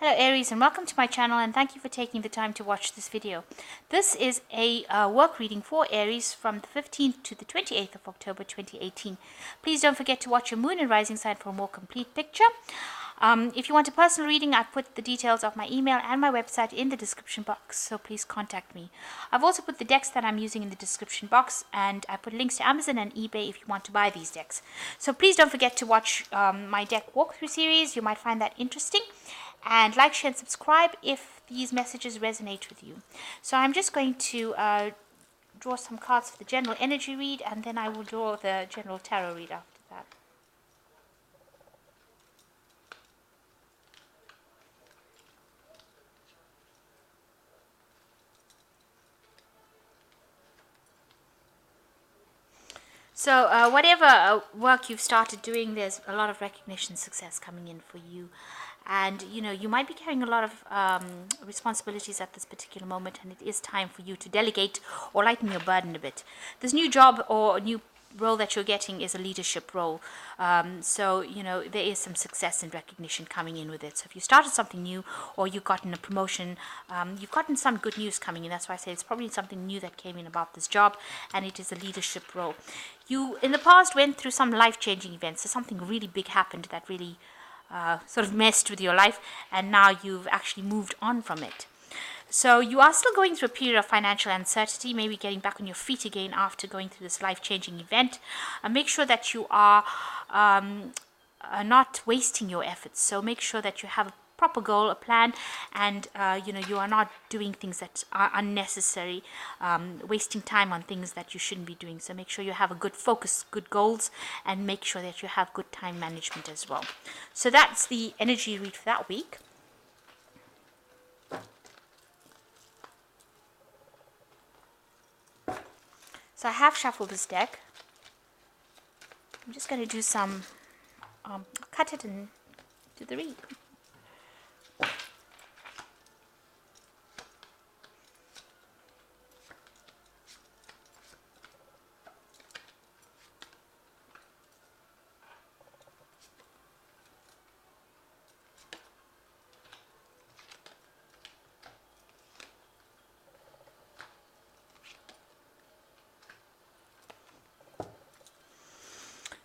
Hello Aries, and welcome to my channel, and thank you for taking the time to watch this video. This is a work reading for Aries from the 15th to the 28th of October 2018. Please don't forget to watch your moon and rising sign for a more complete picture. If you want a personal reading, I've put the details of my email and my website in the description box, so please contact me. I've also put the decks that I'm using in the description box, and I put links to Amazon and eBay if you want to buy these decks. So please don't forget to watch my deck walkthrough series. You might find that interesting. And like, share, and subscribe if these messages resonate with you. So I'm just going to draw some cards for the general energy read, and then I will draw the general tarot read after that. So whatever work you've started doing, there's a lot of recognition, success coming in for you. And you might be carrying a lot of responsibilities at this particular moment, and it is time for you to delegate or lighten your burden a bit. This new job or new role that you're getting is a leadership role, so there is some success and recognition coming in with it. So if you started something new or you've gotten a promotion, you've gotten some good news coming in. That's why I say it's probably something new that came in about this job, and it is a leadership role. You in the past went through some life-changing events, so something really big happened that really sort of messed with your life, and now you've actually moved on from it. So you are still going through a period of financial uncertainty, maybe getting back on your feet again after going through this life-changing event. Make sure that you are not wasting your efforts. So make sure that you have a proper goal, a plan, and you are not doing things that are unnecessary, wasting time on things that you shouldn't be doing. So make sure you have a good focus, good goals, and make sure that you have good time management as well. So that's the energy read for that week. So I have shuffled this deck. I'm just going to do some, cut it and do the read.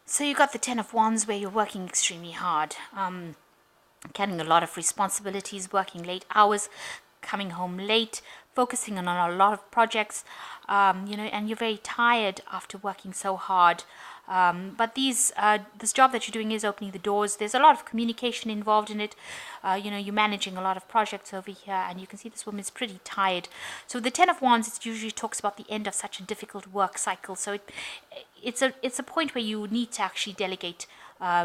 So you got the Ten of Wands, where you're working extremely hard, carrying a lot of responsibilities, working late hours, coming home late, focusing on a lot of projects, and you're very tired after working so hard. But this job that you're doing is opening the doors. There's a lot of communication involved in it. You're managing a lot of projects over here, and you can see this woman's pretty tired. So the Ten of Wands, it usually talks about the end of such a difficult work cycle. So it's a point where you need to actually delegate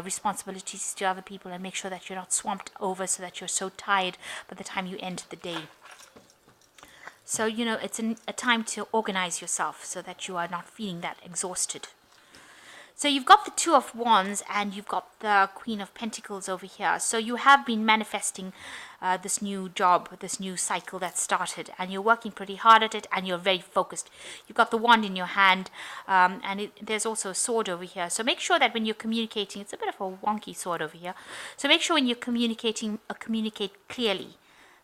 responsibilities to other people and make sure that you're not swamped over so that you're so tired by the time you end the day. So it's a time to organize yourself so that you are not feeling that exhausted. So you've got the Two of Wands and you've got the Queen of Pentacles over here. So you have been manifesting this new job, this new cycle that started, and you're working pretty hard at it, and you're very focused. You've got the wand in your hand, and there's also a sword over here. So make sure that when you're communicating, it's a bit of a wonky sword over here. So make sure when you're communicating, communicate clearly.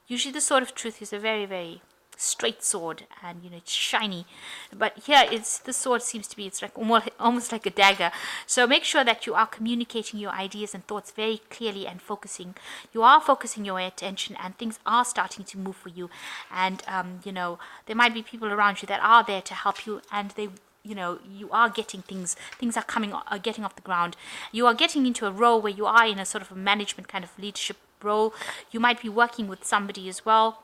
Usually the sword of truth is a very, very straight sword, and it's shiny, but here the sword seems to be, it's like almost like a dagger. So make sure that you are communicating your ideas and thoughts very clearly and focusing. You are focusing your attention, and things are starting to move for you, and there might be people around you that are there to help you, and they you are getting things are getting off the ground. You are getting into a role where you are in a sort of a management kind of leadership role. You might be working with somebody as well.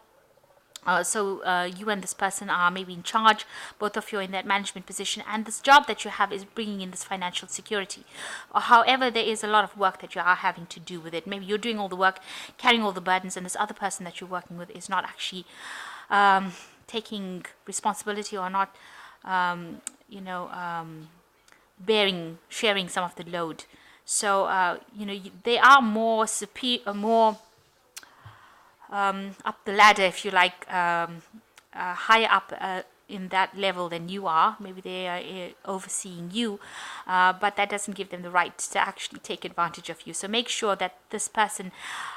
So you and this person are maybe in charge. Both of you are in that management position, and this job that you have is bringing in this financial security. However, there is a lot of work that you are having to do with it. Maybe you're doing all the work, carrying all the burdens, and this other person that you're working with is not actually taking responsibility, or not sharing some of the load. So they are more up the ladder, if you like, higher up in that level than you are. Maybe they are overseeing you, but that doesn't give them the right to actually take advantage of you. So make sure that this person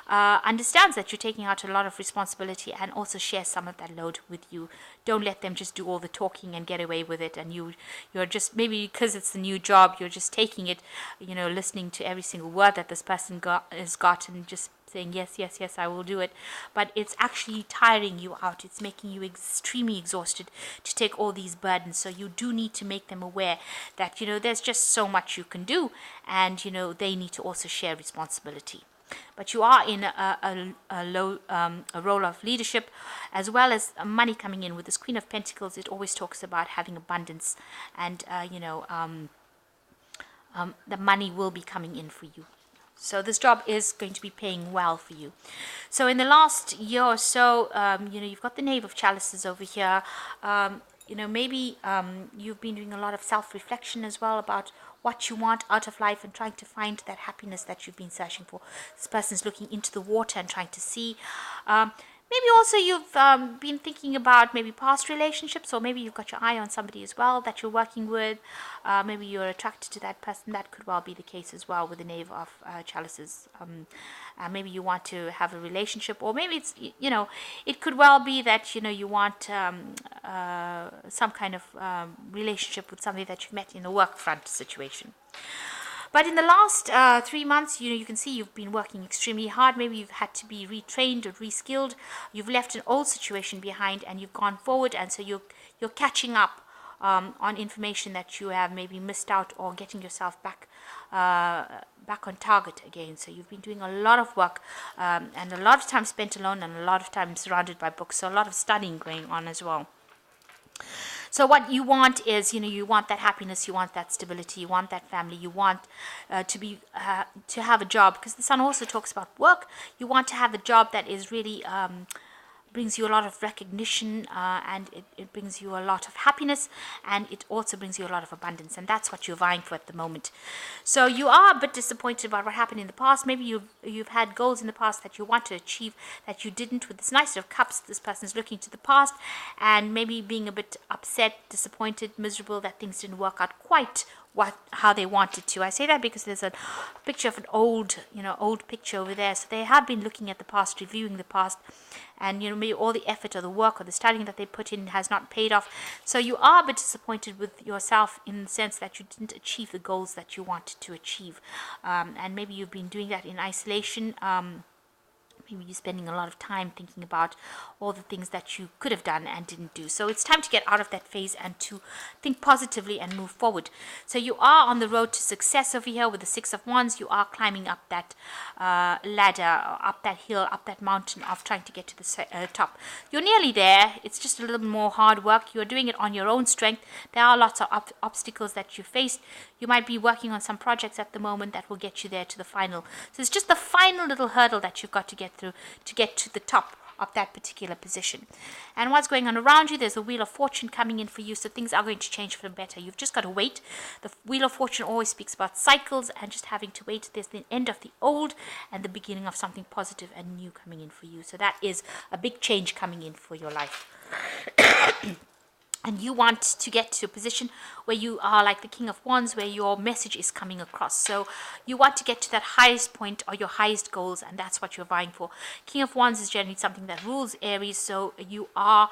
understands that you're taking out a lot of responsibility and also share some of that load with you. Don't let them just do all the talking and get away with it, and you're just, maybe because it's a new job, you're just taking it, listening to every single word that this person has got and just saying yes, yes, yes, I will do it. But it's actually tiring you out. It's making you extremely exhausted to take all these burdens. So you do need to make them aware that there's just so much you can do, and they need to also share responsibility. But you are in a role of leadership, as well as money coming in. With this Queen of Pentacles, it always talks about having abundance, and the money will be coming in for you. So this job is going to be paying well for you. So in the last year or so, you've got the Knave of Chalices over here. Maybe you've been doing a lot of self-reflection as well about what you want out of life and trying to find that happiness that you've been searching for. This person's looking into the water and trying to see. Maybe also you've been thinking about maybe past relationships, or maybe you've got your eye on somebody as well that you're working with. Maybe you're attracted to that person. That could well be the case as well with the Knave of Chalices. Maybe you want to have a relationship, or maybe it's, it could well be that, you want some kind of relationship with somebody that you've met in a work front situation. But in the last 3 months, you can see you've been working extremely hard. Maybe you've had to be retrained or reskilled. You've left an old situation behind and you've gone forward, and so you're catching up on information that you have maybe missed out, or getting yourself back on target again. So you've been doing a lot of work, and a lot of time spent alone, and a lot of time surrounded by books. So a lot of studying going on as well. So what you want is, you want that happiness, you want that stability, you want that family, you want to have a job, because the Sun also talks about work. You want to have a job that is really brings you a lot of recognition, and it brings you a lot of happiness, and it also brings you a lot of abundance, and that's what you're vying for at the moment. So you are a bit disappointed about what happened in the past. Maybe you've had goals in the past that you want to achieve that you didn't. With this Knight of Cups, this person is looking to the past and maybe being a bit upset, disappointed, miserable that things didn't work out quite how they wanted to. I say that because there's a picture of an old picture over there. So they have been looking at the past, reviewing the past, and maybe all the effort or the work or the studying that they put in has not paid off. So you are a bit disappointed with yourself in the sense that you didn't achieve the goals that you wanted to achieve, and maybe you've been doing that in isolation. Maybe you're spending a lot of time thinking about all the things that you could have done and didn't do. So it's time to get out of that phase and to think positively and move forward. So you are on the road to success over here with the Six of Wands. You are climbing up that ladder, up that hill, up that mountain of trying to get to the top. You're nearly there. It's just a little bit more hard work. You're doing it on your own strength. There are lots of obstacles that you faced. You might be working on some projects at the moment that will get you there to the final. So it's just the final little hurdle that you've got to get through to get to the top of that particular position. And what's going on around you, there's a Wheel of Fortune coming in for you, so things are going to change for the better. You've just got to wait. The Wheel of Fortune always speaks about cycles and just having to wait. There's the end of the old and the beginning of something positive and new coming in for you. So that is a big change coming in for your life. And you want to get to a position where you are like the King of Wands, where your message is coming across. So you want to get to that highest point or your highest goals, and that's what you're vying for. King of Wands is generally something that rules Aries, so you are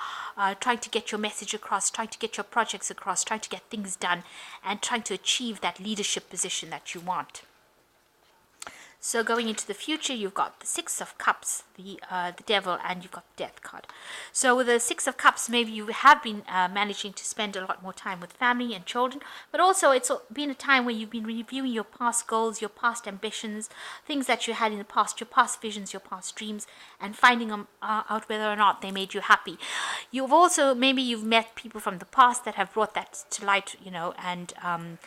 trying to get your message across, trying to get your projects across, trying to get things done, and trying to achieve that leadership position that you want. So going into the future, you've got the Six of Cups, the Devil, and you've got the Death card. So with the Six of Cups, maybe you have been managing to spend a lot more time with family and children, but also it's been a time where you've been reviewing your past goals, your past ambitions, things that you had in the past, your past visions, your past dreams, and finding out whether or not they made you happy. You've also, maybe you've met people from the past that have brought that to light, and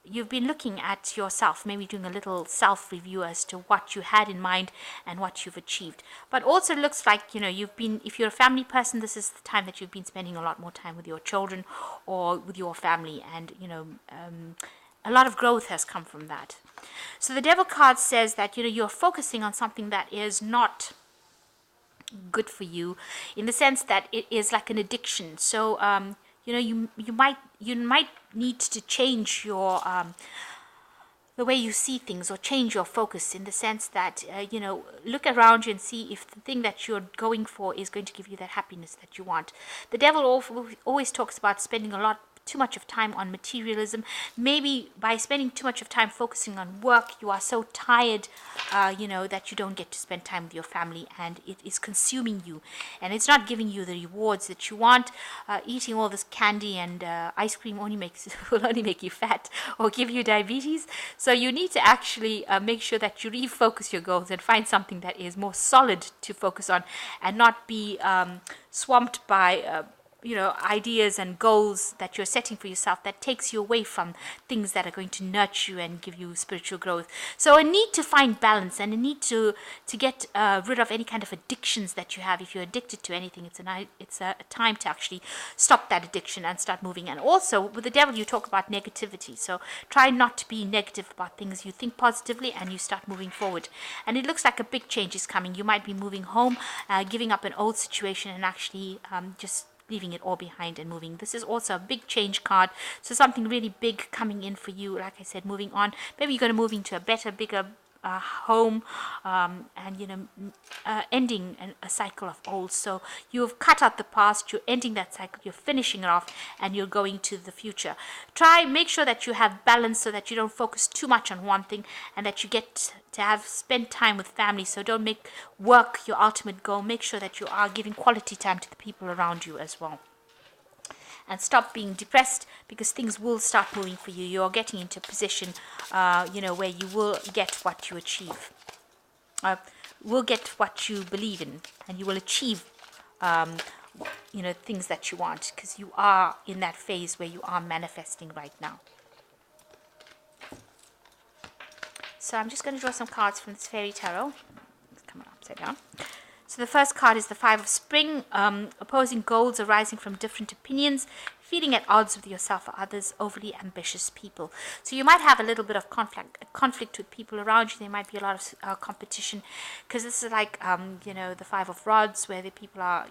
you've been looking at yourself, maybe doing a little self-review as to what you had in mind and what you've achieved. But also looks like, you've been, if you're a family person, this is the time that you've been spending a lot more time with your children or with your family, and, a lot of growth has come from that. So the Devil card says that, you're focusing on something that is not good for you, in the sense that it is like an addiction. So you might need to change your the way you see things, or change your focus, in the sense that look around you and see if the thing that you're going for is going to give you that happiness that you want. The devil always talks about spending too much of time on materialism. Maybe by spending too much of time focusing on work, you are so tired that you don't get to spend time with your family, and it is consuming you, and it's not giving you the rewards that you want. Eating all this candy and ice cream will only make you fat or give you diabetes. So you need to actually make sure that you refocus your goals and find something that is more solid to focus on, and not be swamped by ideas and goals that you're setting for yourself that takes you away from things that are going to nurture you and give you spiritual growth. So a need to find balance, and a need to get rid of any kind of addictions that you have. If you're addicted to anything, it's a time to actually stop that addiction and start moving. And also with the devil, you talk about negativity. So try not to be negative about things. You think positively and you start moving forward. And it looks like a big change is coming. You might be moving home, giving up an old situation, and actually just leaving it all behind and moving. This is also a big change card. So something really big coming in for you. Like I said, moving on. Maybe you're going to move into a better, bigger home, and ending a cycle of old. So you've cut out the past, you're ending that cycle, you're finishing it off, and you're going to the future. Make sure that you have balance, so that you don't focus too much on one thing, and that you get to spend time with family. So don't make work your ultimate goal. Make sure that you are giving quality time to the people around you as well. And stop being depressed, because things will start moving for you. You're getting into a position, where you will get what you achieve. Will get what you believe in, and you will achieve, things that you want, because you are in that phase where you are manifesting right now. So I'm just going to draw some cards from this fairy tarot. It's coming upside down. So the first card is the Five of Spring. Opposing goals arising from different opinions, feeling at odds with yourself or others, overly ambitious people. So you might have a little bit of conflict with people around you. There might be a lot of competition, because this is like, the Five of Rods, where the people are,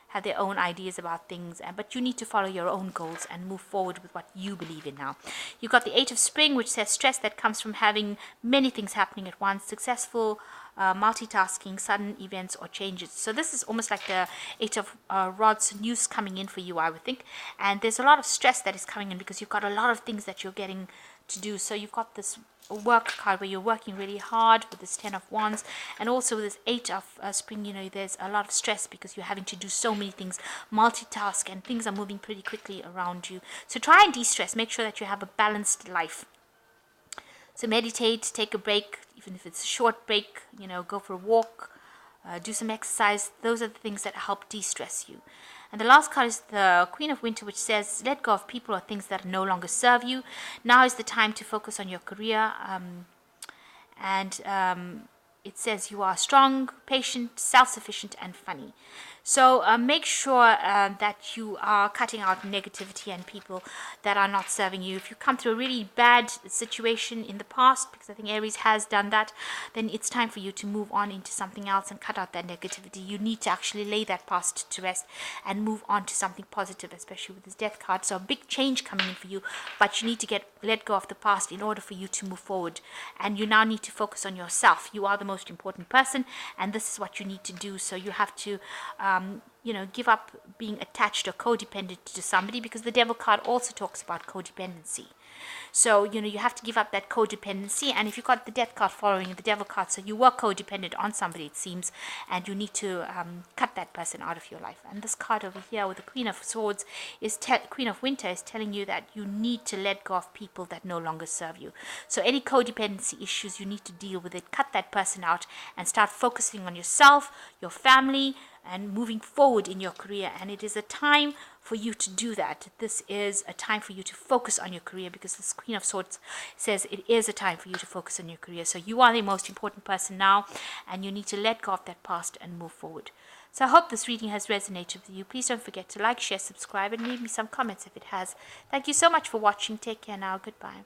have their own ideas about things, but you need to follow your own goals and move forward with what you believe in now. You've got the Eight of Spring, which says stress that comes from having many things happening at once, successful multitasking, sudden events or changes. So this is almost like the Eight of Rods news coming in for you, I would think. And there's a lot of stress that is coming in, because you've got a lot of things that you're getting to do. So you've got this work card where you're working really hard with this Ten of Wands, and also with this Eight of Spring, there's a lot of stress because you're having to do so many things, multitask, and things are moving pretty quickly around you. So try and de-stress. Make sure that you have a balanced life. So meditate, take a break, even if it's a short break, go for a walk, do some exercise. Those are the things that help de-stress you. And the last card is the Queen of Winter, which says, let go of people or things that no longer serve you. Now is the time to focus on your career. It says you are strong, patient, self-sufficient, and funny. So make sure that you are cutting out negativity and people that are not serving you. If you come through a really bad situation in the past, because I think Aries has done that, then it's time for you to move on into something else and cut out that negativity. You need to actually lay that past to rest and move on to something positive, especially with this Death card. So a big change coming in for you, but you need to let go of the past in order for you to move forward. And you now need to focus on yourself. You are the most important person, and this is what you need to do. So you have to give up being attached or codependent to somebody, because the Devil card also talks about codependency. So, you have to give up that codependency. And if you've got the Death card following the Devil card, so you were codependent on somebody, it seems, and you need to cut that person out of your life. And this card over here with the Queen of Swords Queen of Winter is telling you that you need to let go of people that no longer serve you. So any codependency issues, you need to deal with it. Cut that person out and start focusing on yourself, your family, and moving forward in your career. And it is a time for you to do that. This is a time for you to focus on your career, because this Queen of Swords says it is a time for you to focus on your career. So you are the most important person now, and you need to let go of that past and move forward. So I hope this reading has resonated with you. Please don't forget to like, share, subscribe, and leave me some comments if it has. Thank you so much for watching. Take care now. Goodbye.